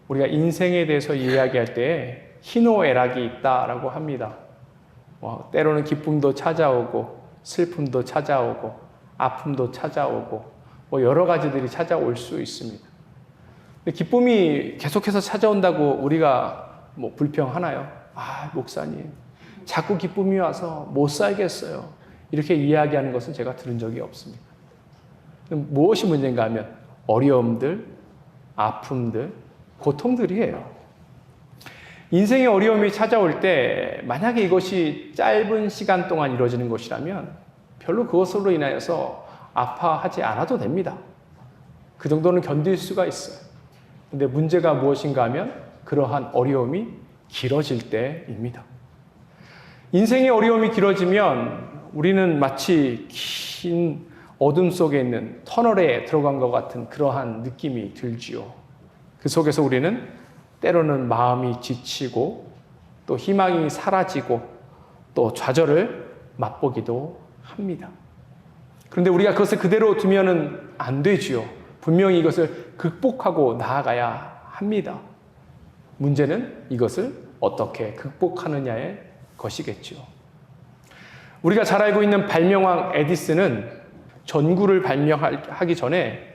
우리가 인생에 대해서 이야기할 때 희노애락이 있다라고 합니다. 때로는 기쁨도 찾아오고 슬픔도 찾아오고 아픔도 찾아오고 여러 가지들이 찾아올 수 있습니다. 근데 기쁨이 계속해서 찾아온다고 우리가 불평하나요? 목사님, 자꾸 기쁨이 와서 못 살겠어요. 이렇게 이야기하는 것은 제가 들은 적이 없습니다. 무엇이 문제인가 하면 어려움들, 아픔들, 고통들이에요. 인생의 어려움이 찾아올 때 만약에 이것이 짧은 시간 동안 이루어지는 것이라면 별로 그것으로 인하여서 아파하지 않아도 됩니다. 그 정도는 견딜 수가 있어요. 근데 문제가 무엇인가 하면 그러한 어려움이 길어질 때입니다. 인생의 어려움이 길어지면 우리는 마치 긴 어둠 속에 있는 터널에 들어간 것 같은 그러한 느낌이 들지요. 그 속에서 우리는 때로는 마음이 지치고 또 희망이 사라지고 또 좌절을 맛보기도 합니다. 그런데 우리가 그것을 그대로 두면은 안 되지요. 분명히 이것을 극복하고 나아가야 합니다. 문제는 이것을 어떻게 극복하느냐의 것이겠죠. 우리가 잘 알고 있는 발명왕 에디슨은 전구를 발명하기 전에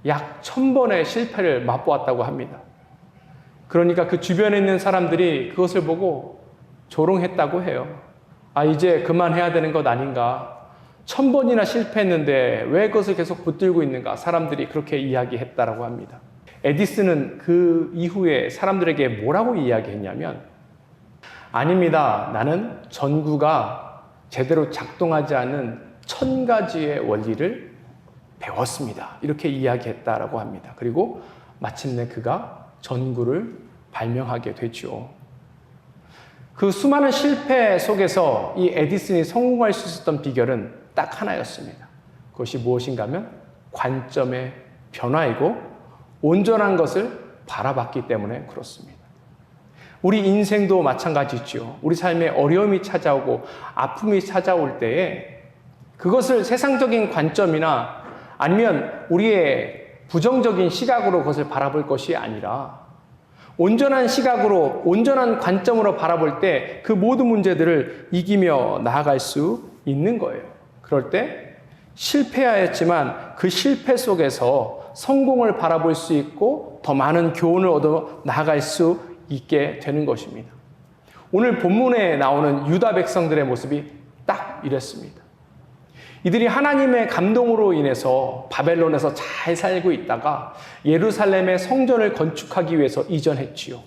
약 1000번의 실패를 맛보았다고 합니다. 그러니까 그 주변에 있는 사람들이 그것을 보고 조롱했다고 해요. 이제 그만해야 되는 것 아닌가. 1000번이나 실패했는데 왜 그것을 계속 붙들고 있는가. 사람들이 그렇게 이야기했다고 합니다. 에디슨은 그 이후에 사람들에게 뭐라고 이야기했냐면, 아닙니다. 나는 전구가 제대로 작동하지 않은 1000가지의 원리를 배웠습니다. 이렇게 이야기했다라고 합니다. 그리고 마침내 그가 전구를 발명하게 되죠. 그 수많은 실패 속에서 이 에디슨이 성공할 수 있었던 비결은 딱 하나였습니다. 그것이 무엇인가 하면 관점의 변화이고 온전한 것을 바라봤기 때문에 그렇습니다. 우리 인생도 마찬가지죠. 우리 삶에 어려움이 찾아오고 아픔이 찾아올 때에 그것을 세상적인 관점이나 아니면 우리의 부정적인 시각으로 그것을 바라볼 것이 아니라 온전한 시각으로, 온전한 관점으로 바라볼 때 그 모든 문제들을 이기며 나아갈 수 있는 거예요. 그럴 때 실패하였지만 그 실패 속에서 성공을 바라볼 수 있고 더 많은 교훈을 얻어 나아갈 수 있게 되는 것입니다. 오늘 본문에 나오는 유다 백성들의 모습이 딱 이랬습니다. 이들이 하나님의 감동으로 인해서 바벨론에서 잘 살고 있다가 예루살렘의 성전을 건축하기 위해서 이전했지요.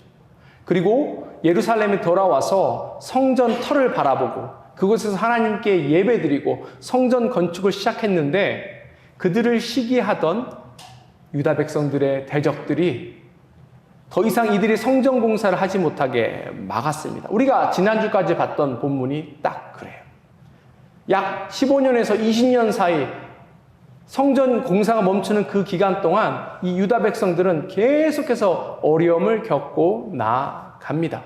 그리고 예루살렘에 돌아와서 성전 터를 바라보고 그곳에서 하나님께 예배드리고 성전 건축을 시작했는데 그들을 시기하던 유다 백성들의 대적들이 더 이상 이들이 성전 공사를 하지 못하게 막았습니다. 우리가 지난주까지 봤던 본문이 딱 그래요. 약 15년에서 20년 사이 성전 공사가 멈추는 그 기간 동안 이 유다 백성들은 계속해서 어려움을 겪고 나아갑니다.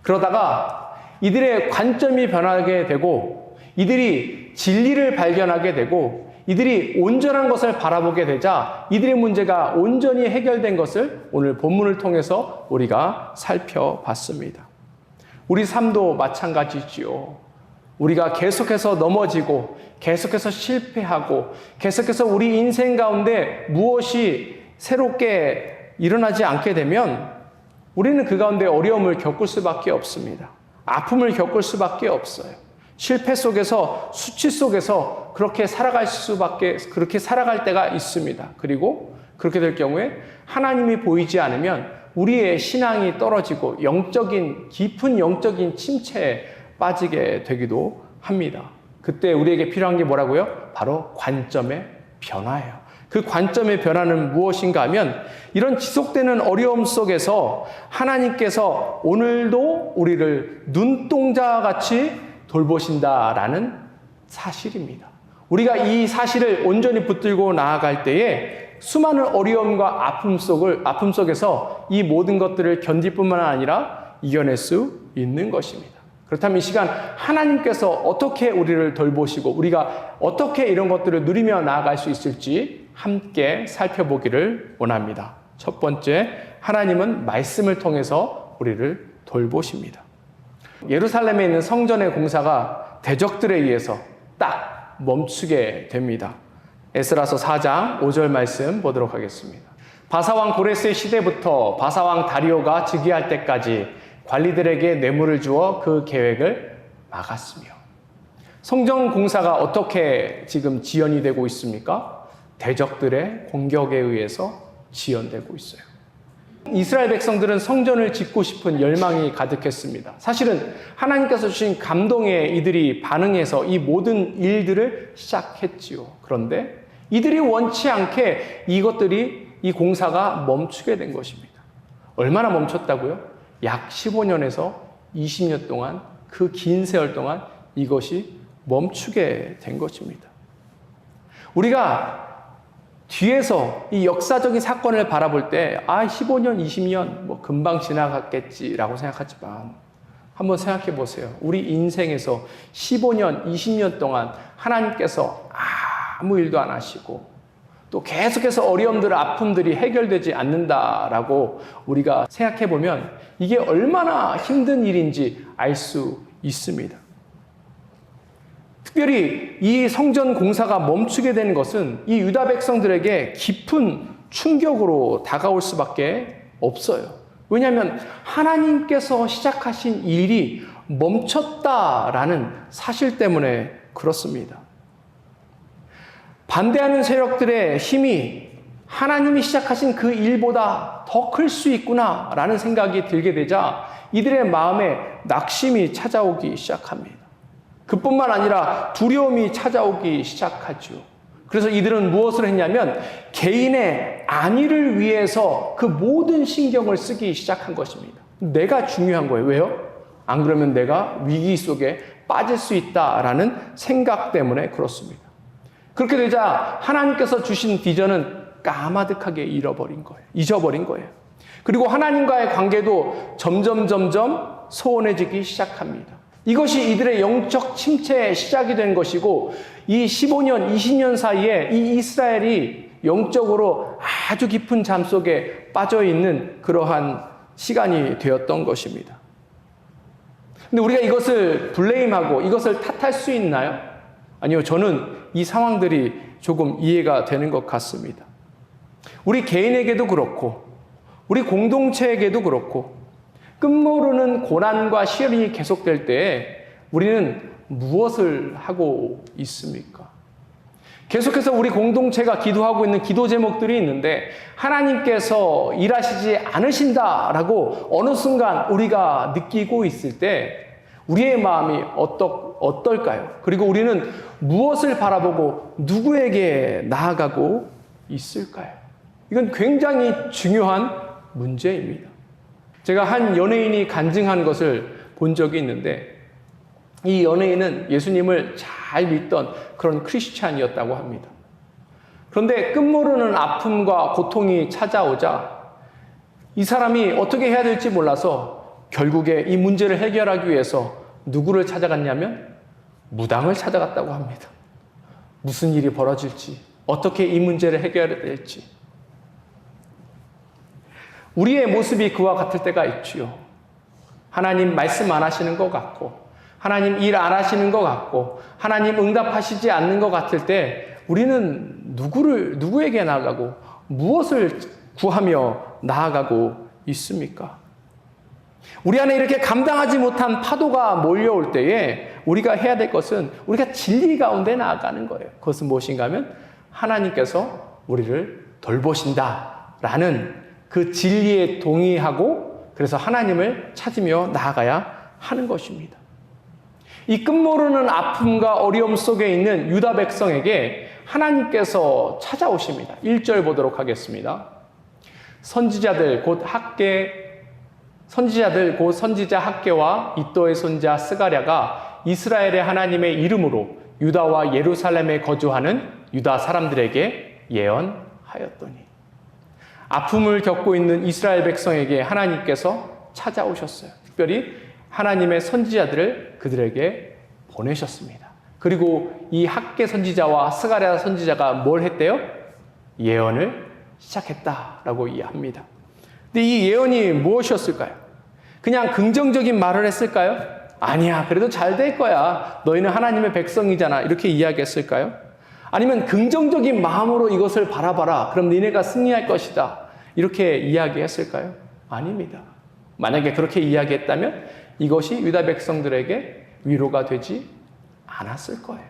그러다가 이들의 관점이 변하게 되고 이들이 진리를 발견하게 되고 이들이 온전한 것을 바라보게 되자 이들의 문제가 온전히 해결된 것을 오늘 본문을 통해서 우리가 살펴봤습니다. 우리 삶도 마찬가지지요. 우리가 계속해서 넘어지고 계속해서 실패하고 계속해서 우리 인생 가운데 무엇이 새롭게 일어나지 않게 되면 우리는 그 가운데 어려움을 겪을 수밖에 없습니다. 아픔을 겪을 수밖에 없어요. 실패 속에서 수치 속에서 그렇게 살아갈 때가 있습니다. 그리고 그렇게 될 경우에 하나님이 보이지 않으면 우리의 신앙이 떨어지고 깊은 영적인 침체에 빠지게 되기도 합니다. 그때 우리에게 필요한 게 뭐라고요? 바로 관점의 변화예요. 그 관점의 변화는 무엇인가 하면 이런 지속되는 어려움 속에서 하나님께서 오늘도 우리를 눈동자와 같이 돌보신다라는 사실입니다. 우리가 이 사실을 온전히 붙들고 나아갈 때에 수많은 어려움과 아픔 속에서 이 모든 것들을 견딜 뿐만 아니라 이겨낼 수 있는 것입니다. 그렇다면 이 시간 하나님께서 어떻게 우리를 돌보시고 우리가 어떻게 이런 것들을 누리며 나아갈 수 있을지 함께 살펴보기를 원합니다. 첫 번째, 하나님은 말씀을 통해서 우리를 돌보십니다. 예루살렘에 있는 성전의 공사가 대적들에 의해서 딱 멈추게 됩니다. 에스라서 4장 5절 말씀 보도록 하겠습니다. 바사왕 고레스의 시대부터 바사왕 다리오가 즉위할 때까지 관리들에게 뇌물을 주어 그 계획을 막았으며, 성전 공사가 어떻게 지금 지연이 되고 있습니까? 대적들의 공격에 의해서 지연되고 있어요. 이스라엘 백성들은 성전을 짓고 싶은 열망이 가득했습니다. 사실은 하나님께서 주신 감동에 이들이 반응해서 이 모든 일들을 시작했지요. 그런데 이들이 원치 않게 이 공사가 멈추게 된 것입니다. 얼마나 멈췄다고요? 약 15년에서 20년 동안, 그 긴 세월 동안 이것이 멈추게 된 것입니다. 우리가 뒤에서 이 역사적인 사건을 바라볼 때 15년, 20년 금방 지나갔겠지라고 생각하지만, 한번 생각해 보세요. 우리 인생에서 15년, 20년 동안 하나님께서 아무 일도 안 하시고 또 계속해서 어려움들, 아픔들이 해결되지 않는다라고 우리가 생각해 보면 이게 얼마나 힘든 일인지 알 수 있습니다. 특별히 이 성전 공사가 멈추게 된 것은 이 유다 백성들에게 깊은 충격으로 다가올 수밖에 없어요. 왜냐하면 하나님께서 시작하신 일이 멈췄다라는 사실 때문에 그렇습니다. 반대하는 세력들의 힘이 하나님이 시작하신 그 일보다 더 클 수 있구나라는 생각이 들게 되자 이들의 마음에 낙심이 찾아오기 시작합니다. 그뿐만 아니라 두려움이 찾아오기 시작하죠. 그래서 이들은 무엇을 했냐면 개인의 안위를 위해서 그 모든 신경을 쓰기 시작한 것입니다. 내가 중요한 거예요. 왜요? 안 그러면 내가 위기 속에 빠질 수 있다라는 생각 때문에 그렇습니다. 그렇게 되자 하나님께서 주신 비전은 까마득하게 잊어버린 거예요. 그리고 하나님과의 관계도 점점 소원해지기 시작합니다. 이것이 이들의 영적 침체의 시작이 된 것이고, 이 15년, 20년 사이에 이 이스라엘이 영적으로 아주 깊은 잠 속에 빠져 있는 그러한 시간이 되었던 것입니다. 근데 우리가 이것을 블레임하고 이것을 탓할 수 있나요? 아니요, 저는 이 상황들이 조금 이해가 되는 것 같습니다. 우리 개인에게도 그렇고, 우리 공동체에게도 그렇고, 끝모르는 고난과 시련이 계속될 때에 우리는 무엇을 하고 있습니까? 계속해서 우리 공동체가 기도하고 있는 기도 제목들이 있는데 하나님께서 일하시지 않으신다라고 어느 순간 우리가 느끼고 있을 때 우리의 마음이 어떨까요? 그리고 우리는 무엇을 바라보고 누구에게 나아가고 있을까요? 이건 굉장히 중요한 문제입니다. 제가 한 연예인이 간증한 것을 본 적이 있는데, 이 연예인은 예수님을 잘 믿던 그런 크리스찬이었다고 합니다. 그런데 끝모르는 아픔과 고통이 찾아오자 이 사람이 어떻게 해야 될지 몰라서 결국에 이 문제를 해결하기 위해서 누구를 찾아갔냐면 무당을 찾아갔다고 합니다. 무슨 일이 벌어질지, 어떻게 이 문제를 해결해야 될지. 우리의 모습이 그와 같을 때가 있지요. 하나님 말씀 안 하시는 것 같고, 하나님 일 안 하시는 것 같고, 하나님 응답하시지 않는 것 같을 때 우리는 누구에게 나아가고 무엇을 구하며 나아가고 있습니까? 우리 안에 이렇게 감당하지 못한 파도가 몰려올 때에 우리가 해야 될 것은 우리가 진리 가운데 나아가는 거예요. 그것은 무엇인가 하면 하나님께서 우리를 돌보신다라는 그 진리에 동의하고, 그래서 하나님을 찾으며 나아가야 하는 것입니다. 이 끝모르는 아픔과 어려움 속에 있는 유다 백성에게 하나님께서 찾아오십니다. 1절 보도록 하겠습니다. 선지자들 곧 선지자 학개와 이도의 손자 스가랴가 이스라엘의 하나님의 이름으로 유다와 예루살렘에 거주하는 유다 사람들에게 예언하였더니, 아픔을 겪고 있는 이스라엘 백성에게 하나님께서 찾아오셨어요. 특별히 하나님의 선지자들을 그들에게 보내셨습니다. 그리고 이 학개 선지자와 스가랴 선지자가 뭘 했대요? 예언을 시작했다라고 이해합니다. 근데 이 예언이 무엇이었을까요? 그냥 긍정적인 말을 했을까요? 아니야, 그래도 잘 될 거야. 너희는 하나님의 백성이잖아. 이렇게 이야기했을까요? 아니면 긍정적인 마음으로 이것을 바라봐라. 그럼 니네가 승리할 것이다. 이렇게 이야기했을까요? 아닙니다. 만약에 그렇게 이야기했다면 이것이 유다 백성들에게 위로가 되지 않았을 거예요.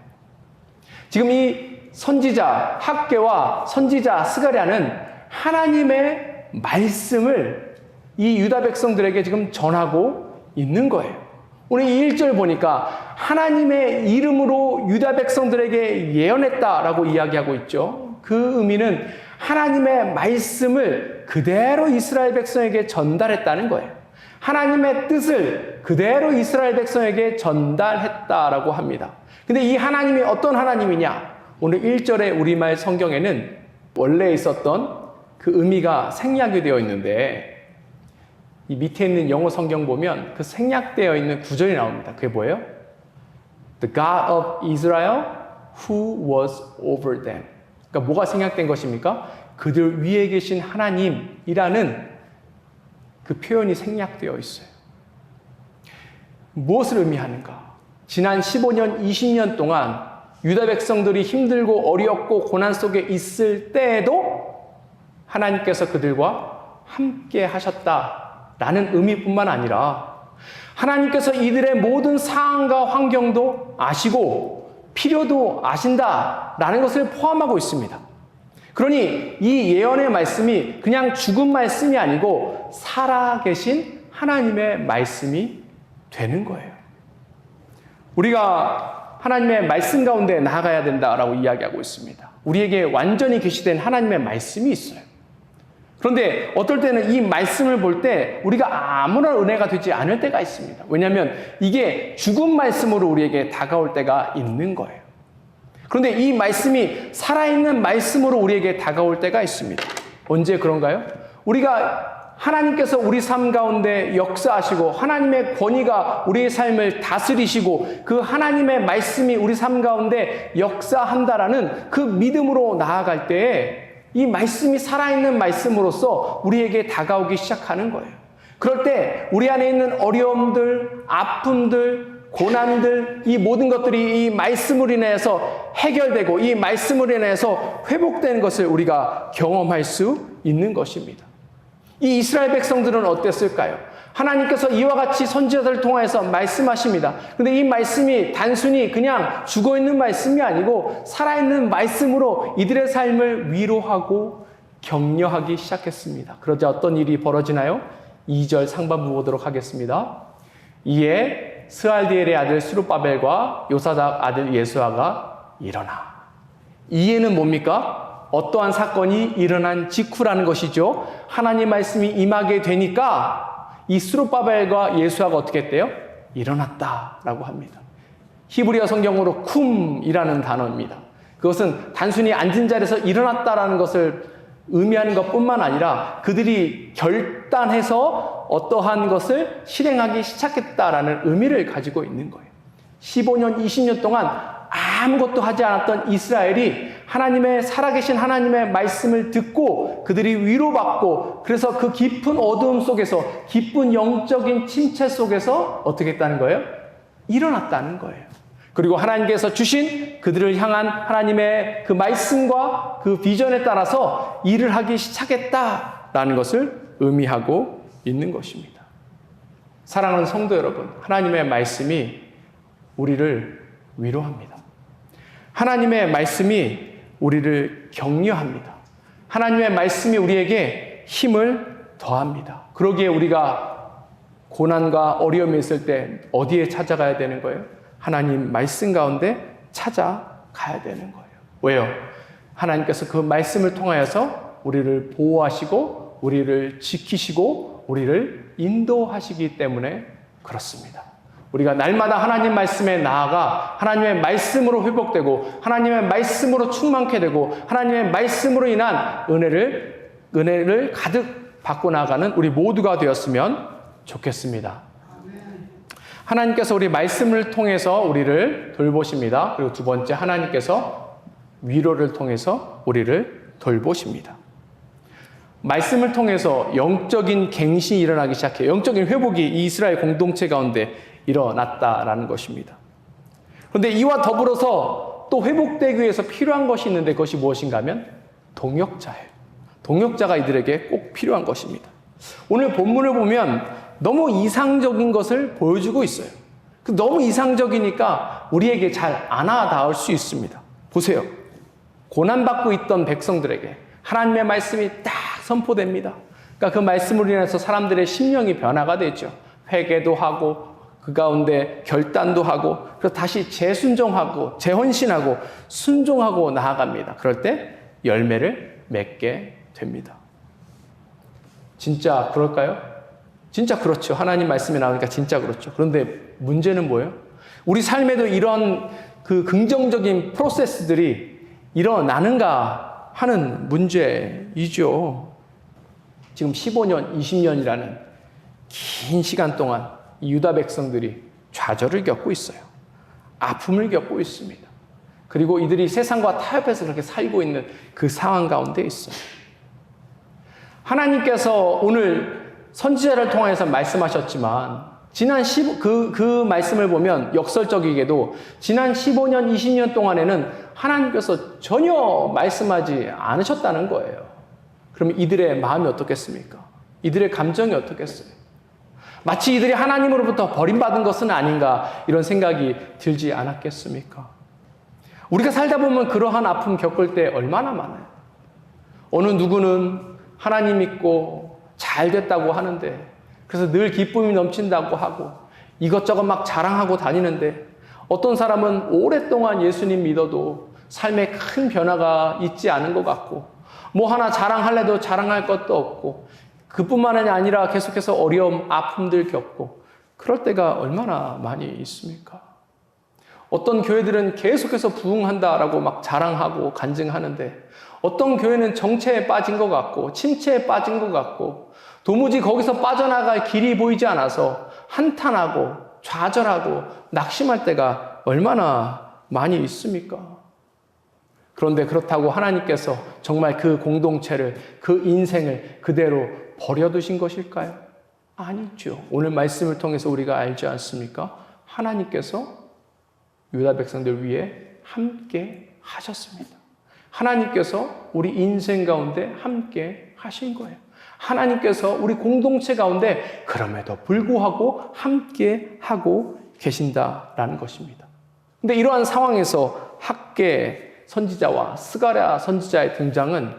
지금 이 선지자 학개와 선지자 스가랴는 하나님의 말씀을 이 유다 백성들에게 지금 전하고 있는 거예요. 오늘 이 1절 보니까 하나님의 이름으로 유다 백성들에게 예언했다라고 이야기하고 있죠. 그 의미는 하나님의 말씀을 그대로 이스라엘 백성에게 전달했다는 거예요. 하나님의 뜻을 그대로 이스라엘 백성에게 전달했다라고 합니다. 근데 이 하나님이 어떤 하나님이냐? 오늘 1절의 우리말 성경에는 원래 있었던 그 의미가 생략이 되어 있는데 이 밑에 있는 영어 성경 보면 그 생략되어 있는 구절이 나옵니다. 그게 뭐예요? The God of Israel who was over them. 그러니까 뭐가 생략된 것입니까? 그들 위에 계신 하나님이라는 그 표현이 생략되어 있어요. 무엇을 의미하는가? 지난 15년, 20년 동안 유다 백성들이 힘들고 어렵고 고난 속에 있을 때에도 하나님께서 그들과 함께 하셨다라는 의미뿐만 아니라 하나님께서 이들의 모든 상황과 환경도 아시고 필요도 아신다라는 것을 포함하고 있습니다. 그러니 이 예언의 말씀이 그냥 죽은 말씀이 아니고 살아계신 하나님의 말씀이 되는 거예요. 우리가 하나님의 말씀 가운데 나아가야 된다라고 이야기하고 있습니다. 우리에게 완전히 계시된 하나님의 말씀이 있어요. 그런데 어떨 때는 이 말씀을 볼 때 우리가 아무런 은혜가 되지 않을 때가 있습니다. 왜냐하면 이게 죽은 말씀으로 우리에게 다가올 때가 있는 거예요. 그런데 이 말씀이 살아있는 말씀으로 우리에게 다가올 때가 있습니다. 언제 그런가요? 우리가 하나님께서 우리 삶 가운데 역사하시고 하나님의 권위가 우리의 삶을 다스리시고 그 하나님의 말씀이 우리 삶 가운데 역사한다라는 그 믿음으로 나아갈 때에 이 말씀이 살아있는 말씀으로서 우리에게 다가오기 시작하는 거예요. 그럴 때 우리 안에 있는 어려움들, 아픔들, 고난들, 이 모든 것들이 이 말씀으로 인해서 해결되고 이 말씀으로 인해서 회복되는 것을 우리가 경험할 수 있는 것입니다. 이 이스라엘 백성들은 어땠을까요? 하나님께서 이와 같이 선지자들을 통해서 말씀하십니다. 그런데 이 말씀이 단순히 그냥 죽어있는 말씀이 아니고 살아있는 말씀으로 이들의 삶을 위로하고 격려하기 시작했습니다. 그러자 어떤 일이 벌어지나요? 2절 상반부 보도록 하겠습니다. 이에 스알디엘의 아들 스룹바벨과 요사닥 아들 예수아가 일어나. 이에는 뭡니까? 어떠한 사건이 일어난 직후라는 것이죠. 하나님 말씀이 임하게 되니까 이 스룹바벨과 예수아가 어떻게 했대요? 일어났다라고 합니다. 히브리어 성경으로 쿰이라는 단어입니다. 그것은 단순히 앉은 자리에서 일어났다라는 것을 의미하는 것뿐만 아니라 그들이 결단해서 어떠한 것을 실행하기 시작했다라는 의미를 가지고 있는 거예요. 15년, 20년 동안 아무것도 하지 않았던 이스라엘이 하나님의 살아계신 하나님의 말씀을 듣고 그들이 위로받고 그래서 그 깊은 어두움 속에서 깊은 영적인 침체 속에서 어떻게 했다는 거예요? 일어났다는 거예요. 그리고 하나님께서 주신 그들을 향한 하나님의 그 말씀과 그 비전에 따라서 일을 하기 시작했다라는 것을 의미하고 있는 것입니다. 사랑하는 성도 여러분, 하나님의 말씀이 우리를 위로합니다. 하나님의 말씀이 우리를 격려합니다. 하나님의 말씀이 우리에게 힘을 더합니다. 그러기에 우리가 고난과 어려움이 있을 때 어디에 찾아가야 되는 거예요? 하나님 말씀 가운데 찾아가야 되는 거예요. 왜요? 하나님께서 그 말씀을 통하여서 우리를 보호하시고 우리를 지키시고 우리를 인도하시기 때문에 그렇습니다. 우리가 날마다 하나님 말씀에 나아가 하나님의 말씀으로 회복되고 하나님의 말씀으로 충만케 되고 하나님의 말씀으로 인한 은혜를 가득 받고 나가는 우리 모두가 되었으면 좋겠습니다. 하나님께서 우리 말씀을 통해서 우리를 돌보십니다. 그리고 두 번째, 하나님께서 위로를 통해서 우리를 돌보십니다. 말씀을 통해서 영적인 갱신이 일어나기 시작해요. 영적인 회복이 이 이스라엘 공동체 가운데 일어났다라는 것입니다. 그런데 이와 더불어서 또 회복되기 위해서 필요한 것이 있는데 그것이 무엇인가 하면 동역자예요. 동역자가 이들에게 꼭 필요한 것입니다. 오늘 본문을 보면 너무 이상적인 것을 보여주고 있어요. 너무 이상적이니까 우리에게 잘 안 와닿을 수 있습니다. 보세요. 고난받고 있던 백성들에게 하나님의 말씀이 딱 선포됩니다. 그러니까 그 말씀으로 인해서 사람들의 심령이 변화가 되죠. 회개도 하고 그 가운데 결단도 하고 그래서 다시 재순종하고 재헌신하고 순종하고 나아갑니다. 그럴 때 열매를 맺게 됩니다. 진짜 그럴까요? 진짜 그렇죠. 하나님 말씀이 나오니까 진짜 그렇죠. 그런데 문제는 뭐예요? 우리 삶에도 이런 그 긍정적인 프로세스들이 일어나는가 하는 문제이죠. 지금 15년, 20년이라는 긴 시간 동안 이 유다 백성들이 좌절을 겪고 있어요. 아픔을 겪고 있습니다. 그리고 이들이 세상과 타협해서 그렇게 살고 있는 그 상황 가운데 있어요. 하나님께서 오늘 선지자를 통해서 말씀하셨지만 그 말씀을 보면 역설적이게도 지난 15년, 20년 동안에는 하나님께서 전혀 말씀하지 않으셨다는 거예요. 그러면 이들의 마음이 어떻겠습니까? 이들의 감정이 어떻겠어요? 마치 이들이 하나님으로부터 버림받은 것은 아닌가 이런 생각이 들지 않았겠습니까? 우리가 살다 보면 그러한 아픔 겪을 때 얼마나 많아요. 어느 누구는 하나님 믿고 잘 됐다고 하는데 그래서 늘 기쁨이 넘친다고 하고 이것저것 막 자랑하고 다니는데 어떤 사람은 오랫동안 예수님 믿어도 삶에 큰 변화가 있지 않은 것 같고 뭐 하나 자랑할래도 자랑할 것도 없고 그뿐만이 아니라 계속해서 어려움, 아픔들 겪고 그럴 때가 얼마나 많이 있습니까? 어떤 교회들은 계속해서 부흥한다라고 막 자랑하고 간증하는데 어떤 교회는 정체에 빠진 것 같고 침체에 빠진 것 같고 도무지 거기서 빠져나갈 길이 보이지 않아서 한탄하고 좌절하고 낙심할 때가 얼마나 많이 있습니까? 그런데 그렇다고 하나님께서 정말 그 공동체를, 그 인생을 그대로 버려두신 것일까요? 아니죠. 오늘 말씀을 통해서 우리가 알지 않습니까? 하나님께서 유다 백성들 위해 함께 하셨습니다. 하나님께서 우리 인생 가운데 함께 하신 거예요. 하나님께서 우리 공동체 가운데 그럼에도 불구하고 함께 하고 계신다라는 것입니다. 근데 이러한 상황에서 학계 선지자와 스가랴 선지자의 등장은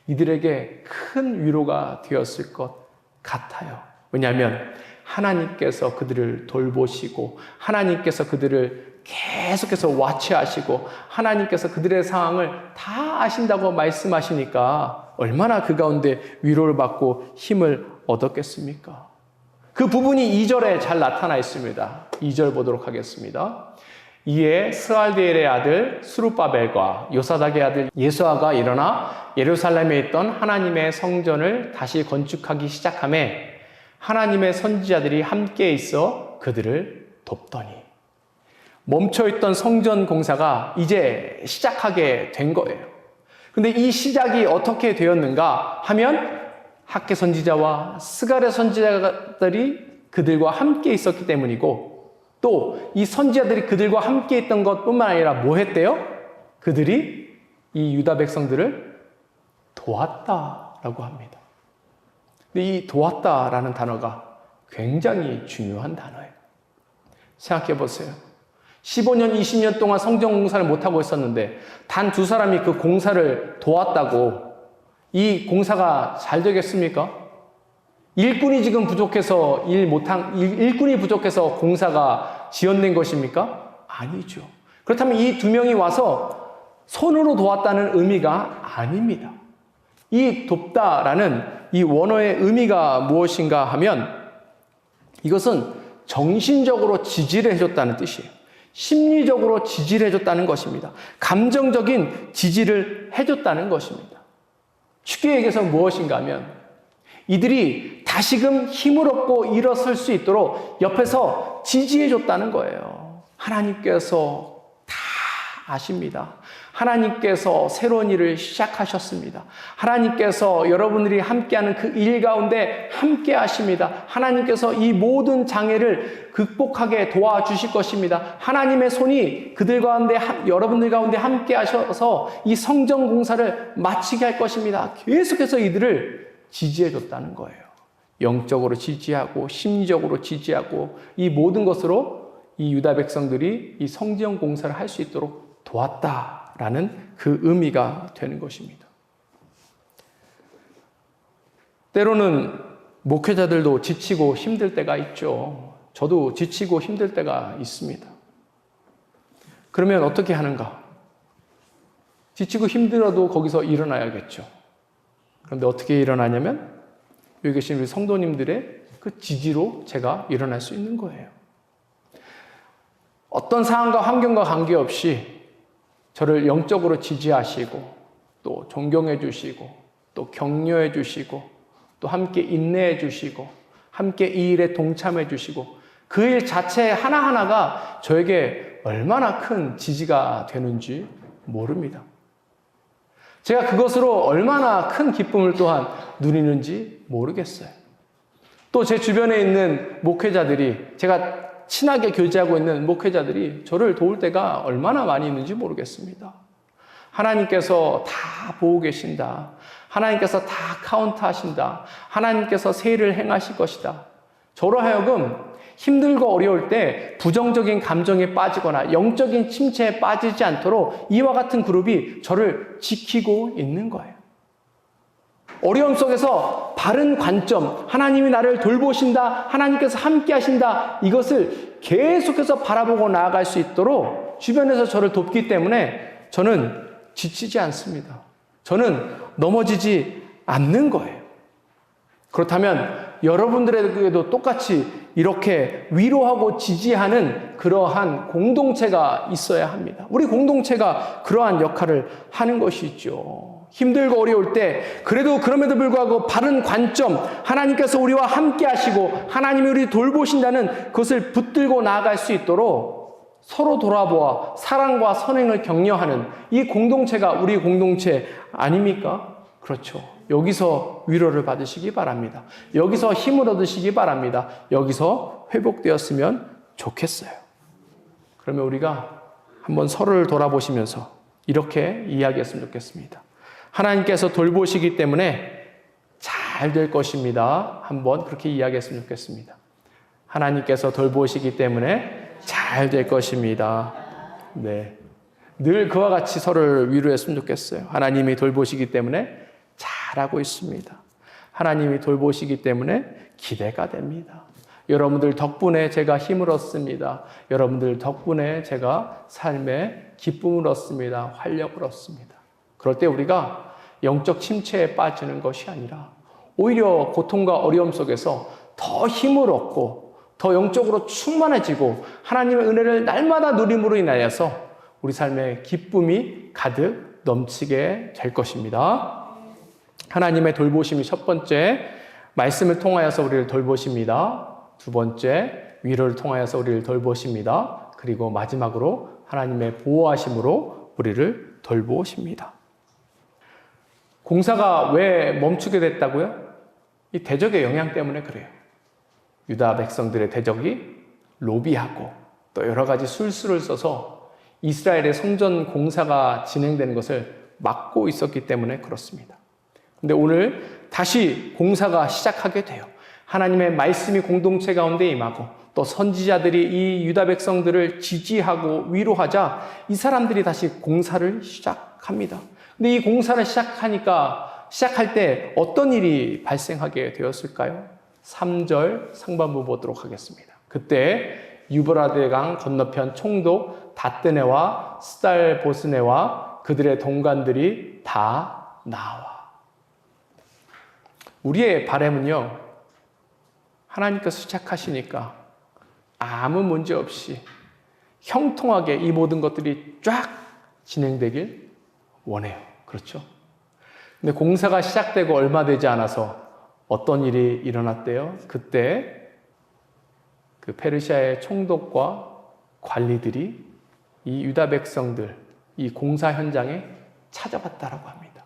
이들에게 큰 위로가 되었을 것 같아요. 왜냐하면 하나님께서 그들을 돌보시고 하나님께서 그들을 계속해서 와치하시고 하나님께서 그들의 상황을 다 아신다고 말씀하시니까 얼마나 그 가운데 위로를 받고 힘을 얻었겠습니까? 그 부분이 2절에 잘 나타나 있습니다. 2절 보도록 하겠습니다. 이에 스알디엘의 아들 스룹바벨과 요사닥의 아들 예수아가 일어나 예루살렘에 있던 하나님의 성전을 다시 건축하기 시작하매 하나님의 선지자들이 함께 있어 그들을 돕더니 멈춰있던 성전 공사가 이제 시작하게 된 거예요. 근데 이 시작이 어떻게 되었는가 하면 학계 선지자와 스가랴 선지자들이 그들과 함께 있었기 때문이고 또 이 선지자들이 그들과 함께 있던 것뿐만 아니라 뭐 했대요? 그들이 이 유다 백성들을 도왔다라고 합니다. 근데 이 도왔다라는 단어가 굉장히 중요한 단어예요. 생각해 보세요. 15년, 20년 동안 성전 공사를 못하고 있었는데 단 2사람이 그 공사를 도왔다고 이 공사가 잘 되겠습니까? 일꾼이 지금 부족해서 일꾼이 부족해서 공사가 지연된 것입니까? 아니죠. 그렇다면 이 2명이 와서 손으로 도왔다는 의미가 아닙니다. 이 돕다라는 이 원어의 의미가 무엇인가 하면 이것은 정신적으로 지지를 해줬다는 뜻이에요. 심리적으로 지지를 해줬다는 것입니다. 감정적인 지지를 해줬다는 것입니다. 쉽게 얘기해서 무엇인가 하면 이들이 다시금 힘을 얻고 일어설 수 있도록 옆에서 지지해줬다는 거예요. 하나님께서 다 아십니다. 하나님께서 새로운 일을 시작하셨습니다. 하나님께서 여러분들이 함께하는 그 일 가운데 함께 하십니다. 하나님께서 이 모든 장애를 극복하게 도와주실 것입니다. 하나님의 손이 그들 가운데, 여러분들 가운데 함께 하셔서 이 성전 공사를 마치게 할 것입니다. 계속해서 이들을 지지해 줬다는 거예요. 영적으로 지지하고 심리적으로 지지하고 이 모든 것으로 이 유다 백성들이 이 성전 공사를 할 수 있도록 도왔다라는 그 의미가 되는 것입니다. 때로는 목회자들도 지치고 힘들 때가 있죠. 저도 지치고 힘들 때가 있습니다. 그러면 어떻게 하는가? 지치고 힘들어도 거기서 일어나야겠죠. 그런데 어떻게 일어나냐면 여기 계신 우리 성도님들의 그 지지로 제가 일어날 수 있는 거예요. 어떤 상황과 환경과 관계없이 저를 영적으로 지지하시고 또 존경해 주시고 또 격려해 주시고 또 함께 인내해 주시고 함께 이 일에 동참해 주시고 그 일 자체 하나하나가 저에게 얼마나 큰 지지가 되는지 모릅니다. 제가 그것으로 얼마나 큰 기쁨을 또한 누리는지 모르겠어요. 또 제 주변에 있는 목회자들이, 제가 친하게 교제하고 있는 목회자들이 저를 도울 때가 얼마나 많이 있는지 모르겠습니다. 하나님께서 다 보고 계신다. 하나님께서 다 카운트하신다. 하나님께서 새 일을 행하실 것이다. 저로 하여금 힘들고 어려울 때 부정적인 감정에 빠지거나 영적인 침체에 빠지지 않도록 이와 같은 그룹이 저를 지키고 있는 거예요. 어려움 속에서 바른 관점, 하나님이 나를 돌보신다, 하나님께서 함께 하신다, 이것을 계속해서 바라보고 나아갈 수 있도록 주변에서 저를 돕기 때문에 저는 지치지 않습니다. 저는 넘어지지 않는 거예요. 그렇다면 여러분들에게도 똑같이 이렇게 위로하고 지지하는 그러한 공동체가 있어야 합니다. 우리 공동체가 그러한 역할을 하는 것이죠. 힘들고 어려울 때 그럼에도 불구하고 바른 관점, 하나님께서 우리와 함께 하시고 하나님이 우리 돌보신다는 그것을 붙들고 나아갈 수 있도록 서로 돌아보아 사랑과 선행을 격려하는 이 공동체가 우리 공동체 아닙니까? 그렇죠. 여기서 위로를 받으시기 바랍니다. 여기서 힘을 얻으시기 바랍니다. 여기서 회복되었으면 좋겠어요. 그러면 우리가 한번 서로를 돌아보시면서 이렇게 이야기했으면 좋겠습니다. 하나님께서 돌보시기 때문에 잘 될 것입니다. 한번 그렇게 이야기했으면 좋겠습니다. 하나님께서 돌보시기 때문에 잘 될 것입니다. 네. 늘 그와 같이 서로를 위로했으면 좋겠어요. 하나님이 돌보시기 때문에 잘하고 있습니다. 하나님이 돌보시기 때문에 기대가 됩니다. 여러분들 덕분에 제가 힘을 얻습니다. 여러분들 덕분에 제가 삶에 기쁨을 얻습니다. 활력을 얻습니다. 그럴 때 우리가 영적 침체에 빠지는 것이 아니라 오히려 고통과 어려움 속에서 더 힘을 얻고 더 영적으로 충만해지고 하나님의 은혜를 날마다 누림으로 인하여서 우리 삶에 기쁨이 가득 넘치게 될 것입니다. 하나님의 돌보심이 첫 번째, 말씀을 통하여서 우리를 돌보십니다. 두 번째, 위로를 통하여서 우리를 돌보십니다. 그리고 마지막으로 하나님의 보호하심으로 우리를 돌보십니다. 공사가 왜 멈추게 됐다고요? 이 대적의 영향 때문에 그래요. 유다 백성들의 대적이 로비하고 또 여러 가지 술수를 써서 이스라엘의 성전 공사가 진행되는 것을 막고 있었기 때문에 그렇습니다. 근데 오늘 다시 공사가 시작하게 돼요. 하나님의 말씀이 공동체 가운데 임하고 또 선지자들이 이 유다 백성들을 지지하고 위로하자 이 사람들이 다시 공사를 시작합니다. 근데 이 공사를 시작할 때 어떤 일이 발생하게 되었을까요? 3절 상반부 보도록 하겠습니다. 그때 유브라데 강 건너편 총독 다뜨네와 스달보스네와 그들의 동관들이 다 나와. 우리의 바람은요, 하나님께서 시작하시니까 아무 문제 없이 형통하게 이 모든 것들이 쫙 진행되길 원해요. 그렇죠? 근데 공사가 시작되고 얼마 되지 않아서 어떤 일이 일어났대요? 그때 그 페르시아의 총독과 관리들이 이 유다 백성들, 이 공사 현장에 찾아왔다라고 합니다.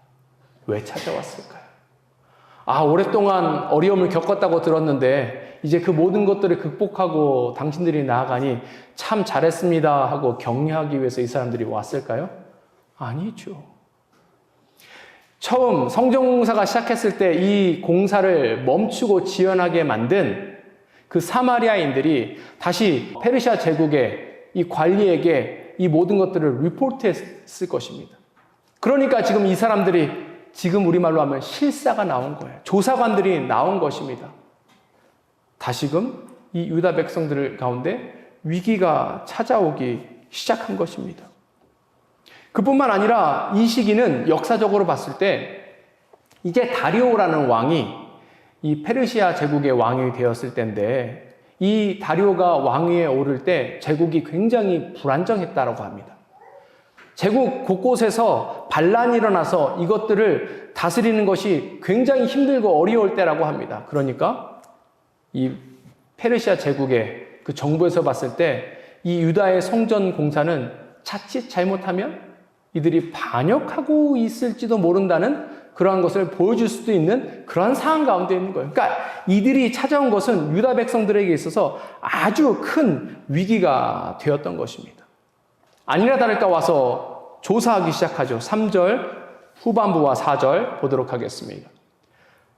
왜 찾아왔을까요? 오랫동안 어려움을 겪었다고 들었는데 이제 그 모든 것들을 극복하고 당신들이 나아가니 참 잘했습니다 하고 격려하기 위해서 이 사람들이 왔을까요? 아니죠. 처음 성전공사가 시작했을 때 이 공사를 멈추고 지연하게 만든 그 사마리아인들이 다시 페르시아 제국의 이 관리에게 이 모든 것들을 리포트했을 것입니다. 그러니까 지금 이 사람들이 지금 우리말로 하면 실사가 나온 거예요. 조사관들이 나온 것입니다. 다시금 이 유다 백성들 가운데 위기가 찾아오기 시작한 것입니다. 그뿐만 아니라 이 시기는 역사적으로 봤을 때 이제 다리오라는 왕이 이 페르시아 제국의 왕이 되었을 때인데 이 다리오가 왕위에 오를 때 제국이 굉장히 불안정했다고 합니다. 제국 곳곳에서 반란이 일어나서 이것들을 다스리는 것이 굉장히 힘들고 어려울 때라고 합니다. 그러니까 이 페르시아 제국의 그 정부에서 봤을 때 이 유다의 성전 공사는 자칫 잘못하면 이들이 반역하고 있을지도 모른다는 그러한 것을 보여줄 수도 있는 그런 상황 가운데 있는 거예요. 그러니까 이들이 찾아온 것은 유다 백성들에게 있어서 아주 큰 위기가 되었던 것입니다. 아니나 다를까 와서 조사하기 시작하죠. 3절 후반부와 4절 보도록 하겠습니다.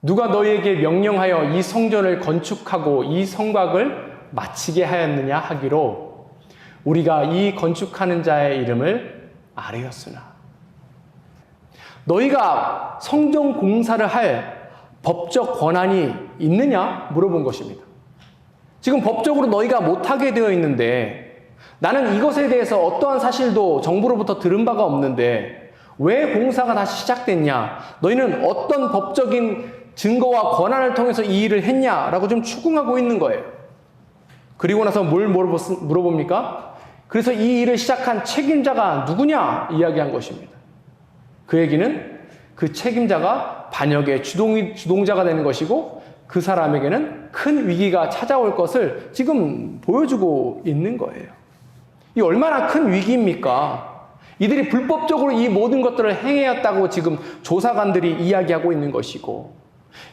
누가 너희에게 명령하여 이 성전을 건축하고 이 성곽을 마치게 하였느냐 하기로 우리가 이 건축하는 자의 이름을 아뢰었으나 너희가 성전 공사를 할 법적 권한이 있느냐 물어본 것입니다. 지금 법적으로 너희가 못하게 되어 있는데 나는 이것에 대해서 어떠한 사실도 정부로부터 들은 바가 없는데 왜 공사가 다시 시작됐냐? 너희는 어떤 법적인 증거와 권한을 통해서 이 일을 했냐라고 좀 추궁하고 있는 거예요. 그리고 나서 뭘 물어봅니까? 그래서 이 일을 시작한 책임자가 누구냐 이야기한 것입니다. 그 얘기는 그 책임자가 반역의 주동자가 되는 것이고 그 사람에게는 큰 위기가 찾아올 것을 지금 보여주고 있는 거예요. 이 얼마나 큰 위기입니까? 이들이 불법적으로 이 모든 것들을 행해왔다고 지금 조사관들이 이야기하고 있는 것이고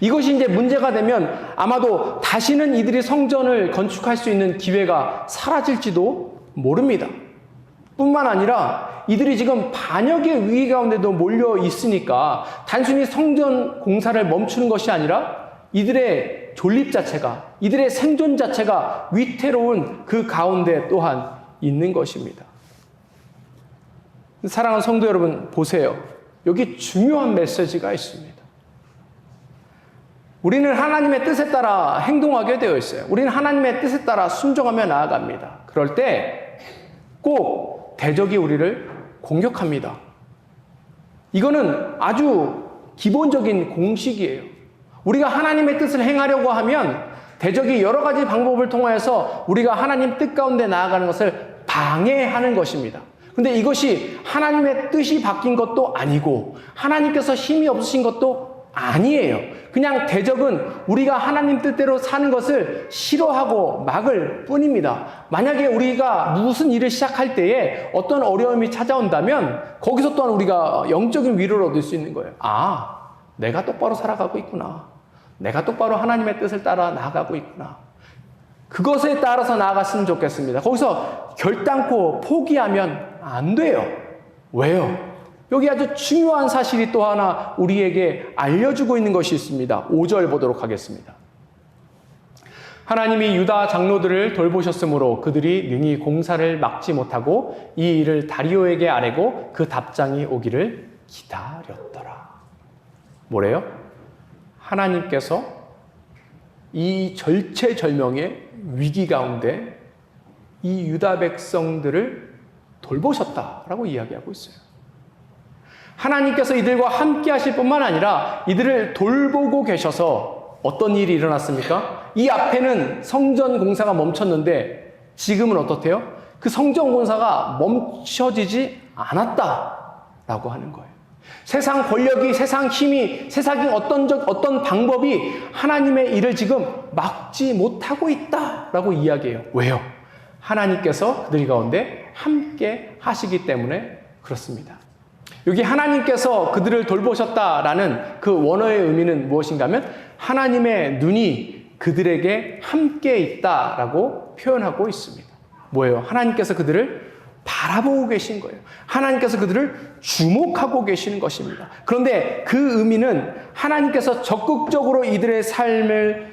이것이 이제 문제가 되면 아마도 다시는 이들이 성전을 건축할 수 있는 기회가 사라질지도 모릅니다. 뿐만 아니라 이들이 지금 반역의 위기 가운데도 몰려 있으니까 단순히 성전 공사를 멈추는 것이 아니라 이들의 존립 자체가, 이들의 생존 자체가 위태로운 그 가운데 또한 있는 것입니다. 사랑하는 성도 여러분, 보세요. 여기 중요한 메시지가 있습니다. 우리는 하나님의 뜻에 따라 행동하게 되어 있어요. 우리는 하나님의 뜻에 따라 순종하며 나아갑니다. 그럴 때 꼭 대적이 우리를 공격합니다. 이거는 아주 기본적인 공식이에요. 우리가 하나님의 뜻을 행하려고 하면 대적이 여러 가지 방법을 통하여서 우리가 하나님 뜻 가운데 나아가는 것을 방해하는 것입니다. 근데 이것이 하나님의 뜻이 바뀐 것도 아니고 하나님께서 힘이 없으신 것도 아니에요. 그냥 대적은 우리가 하나님 뜻대로 사는 것을 싫어하고 막을 뿐입니다. 만약에 우리가 무슨 일을 시작할 때에 어떤 어려움이 찾아온다면 거기서 또한 우리가 영적인 위로를 얻을 수 있는 거예요. 내가 똑바로 살아가고 있구나. 내가 똑바로 하나님의 뜻을 따라 나아가고 있구나. 그것에 따라서 나아갔으면 좋겠습니다. 거기서 결단코 포기하면 안 돼요. 왜요? 여기 아주 중요한 사실이 또 하나 우리에게 알려주고 있는 것이 있습니다. 5절 보도록 하겠습니다. 하나님이 유다 장로들을 돌보셨으므로 그들이 능히 공사를 막지 못하고 이 일을 다리오에게 아뢰고 그 답장이 오기를 기다렸더라. 뭐래요? 하나님께서 이 절체절명의 위기 가운데 이 유다 백성들을 돌보셨다라고 이야기하고 있어요. 하나님께서 이들과 함께 하실 뿐만 아니라 이들을 돌보고 계셔서 어떤 일이 일어났습니까? 이 앞에는 성전 공사가 멈췄는데 지금은 어떻대요? 그 성전 공사가 멈춰지지 않았다라고 하는 거예요. 세상 권력이, 세상 힘이, 세상의 어떤 방법이 하나님의 일을 지금 막지 못하고 있다라고 이야기해요. 왜요? 하나님께서 그들 가운데 함께 하시기 때문에 그렇습니다. 여기 하나님께서 그들을 돌보셨다라는 그 원어의 의미는 무엇인가 하면 하나님의 눈이 그들에게 함께 있다라고 표현하고 있습니다. 뭐예요? 하나님께서 그들을 바라보고 계신 거예요. 하나님께서 그들을 주목하고 계시는 것입니다. 그런데 그 의미는 하나님께서 적극적으로 이들의 삶을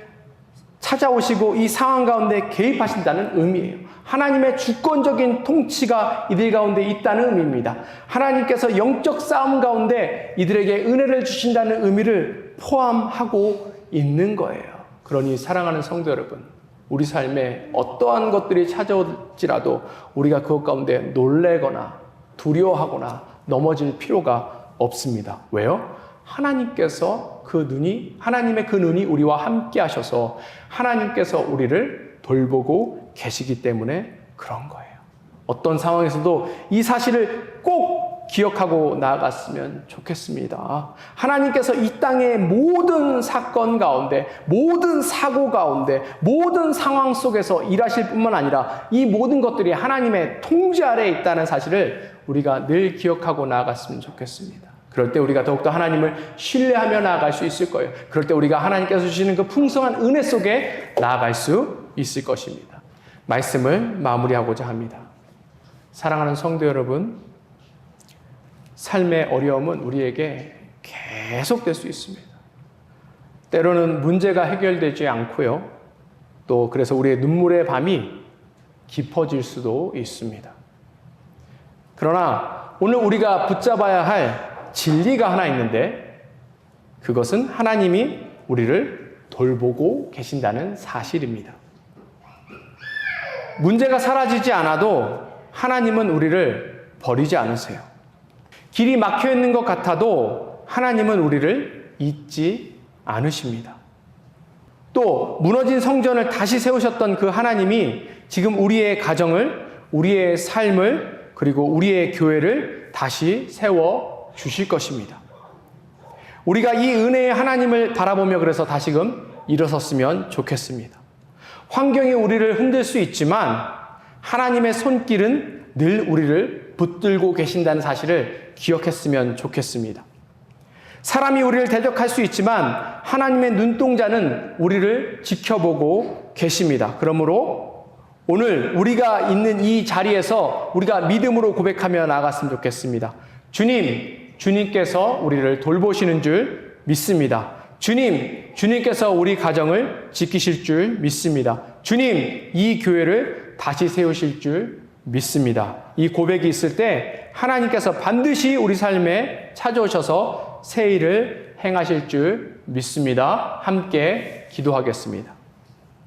찾아오시고 이 상황 가운데 개입하신다는 의미예요. 하나님의 주권적인 통치가 이들 가운데 있다는 의미입니다. 하나님께서 영적 싸움 가운데 이들에게 은혜를 주신다는 의미를 포함하고 있는 거예요. 그러니 사랑하는 성도 여러분, 우리 삶에 어떠한 것들이 찾아올지라도 우리가 그것 가운데 놀래거나 두려워하거나 넘어질 필요가 없습니다. 왜요? 하나님께서 하나님의 그 눈이 우리와 함께 하셔서 하나님께서 우리를 돌보고 계시기 때문에 그런 거예요. 어떤 상황에서도 이 사실을 꼭 기억하고 나아갔으면 좋겠습니다. 하나님께서 이 땅의 모든 사건 가운데, 모든 사고 가운데, 모든 상황 속에서 일하실 뿐만 아니라 이 모든 것들이 하나님의 통제 아래에 있다는 사실을 우리가 늘 기억하고 나아갔으면 좋겠습니다. 그럴 때 우리가 더욱더 하나님을 신뢰하며 나아갈 수 있을 거예요. 그럴 때 우리가 하나님께서 주시는 그 풍성한 은혜 속에 나아갈 수 있을 것입니다. 말씀을 마무리하고자 합니다. 사랑하는 성도 여러분, 삶의 어려움은 우리에게 계속될 수 있습니다. 때로는 문제가 해결되지 않고요. 또 그래서 우리의 눈물의 밤이 깊어질 수도 있습니다. 그러나 오늘 우리가 붙잡아야 할 진리가 하나 있는데 그것은 하나님이 우리를 돌보고 계신다는 사실입니다. 문제가 사라지지 않아도 하나님은 우리를 버리지 않으세요. 길이 막혀 있는 것 같아도 하나님은 우리를 잊지 않으십니다. 또 무너진 성전을 다시 세우셨던 그 하나님이 지금 우리의 가정을, 우리의 삶을, 그리고 우리의 교회를 다시 세워 주실 것입니다. 우리가 이 은혜의 하나님을 바라보며 그래서 다시금 일어섰으면 좋겠습니다. 환경이 우리를 흔들 수 있지만 하나님의 손길은 늘 우리를 붙들고 계신다는 사실을 기억했으면 좋겠습니다. 사람이 우리를 대적할 수 있지만 하나님의 눈동자는 우리를 지켜보고 계십니다. 그러므로 오늘 우리가 있는 이 자리에서 우리가 믿음으로 고백하며 나아갔으면 좋겠습니다. 주님께서 우리를 돌보시는 줄 믿습니다. 주님께서 우리 가정을 지키실 줄 믿습니다. 주님, 이 교회를 다시 세우실 줄 믿습니다. 이 고백이 있을 때 하나님께서 반드시 우리 삶에 찾아오셔서 새 일을 행하실 줄 믿습니다. 함께 기도하겠습니다.